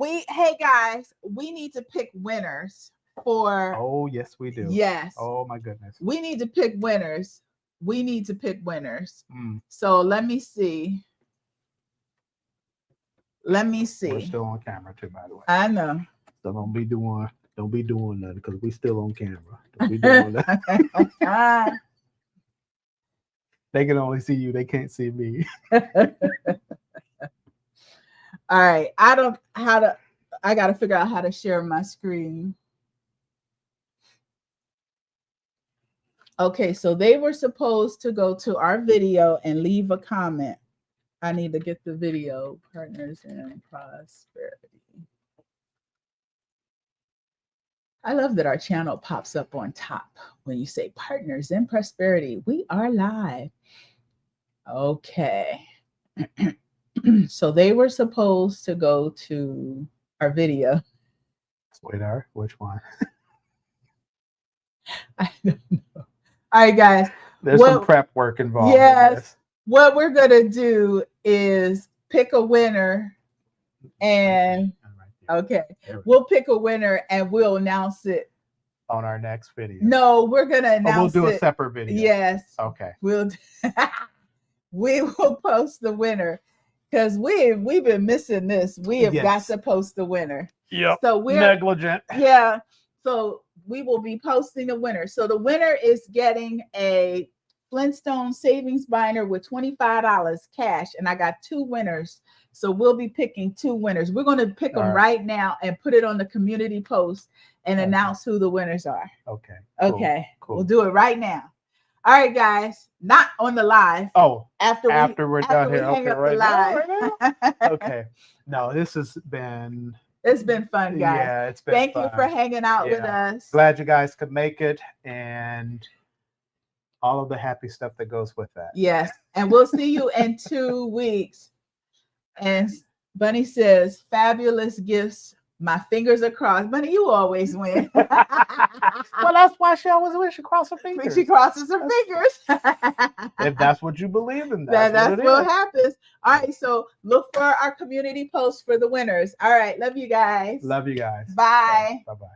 hey guys, we need to pick winners for. Oh, yes, we do. Yes. Oh my goodness. We need to pick winners. So let me see. We're still on camera too, by the way. I know. So don't be doing nothing because we still on camera. Don't be doing that. They can only see you. They can't see me. All right. I got to figure out how to share my screen. Okay, so they were supposed to go to our video and leave a comment. I need to get the video, Partners in Prosperity. I love that our channel pops up on top when you say Partners in Prosperity. We are live. Okay. So they were supposed to go to our video. Sweetheart, which one? I don't know. All right, guys. There's some prep work involved. Yes. What we're going to do is pick a winner and okay, we'll pick a winner and we'll announce it on our next video. No, we're going to announce we'll do a separate video. Yes. Okay. We will post the winner because we've been missing this. We have got to post the winner. Yep. So we're negligent. Yeah. So we will be posting the winner. So the winner is getting a Flintstone savings binder with $25 cash. And I got 2 winners. So we'll be picking 2 winners. We're going to pick them right now and put it on the community post and announce who the winners are. Okay. Okay. Cool. We'll do it right now. All right, guys. Not on the live. Oh, after we're done here. Okay, right now. Okay. No, this has been. It's been fun, guys. Yeah, it's been Thank you for hanging out with us. Glad you guys could make it and all of the happy stuff that goes with that. Yes. And we'll see you in 2 weeks. And Bunny says, fabulous gifts. My fingers are crossed. Bunny, you always win. Well, that's why she always wins. She crosses her fingers. She crosses her fingers. If that's what you believe in, that's what happens. All right. So look for our community post for the winners. All right. Love you guys. Love you guys. Bye. Bye-bye.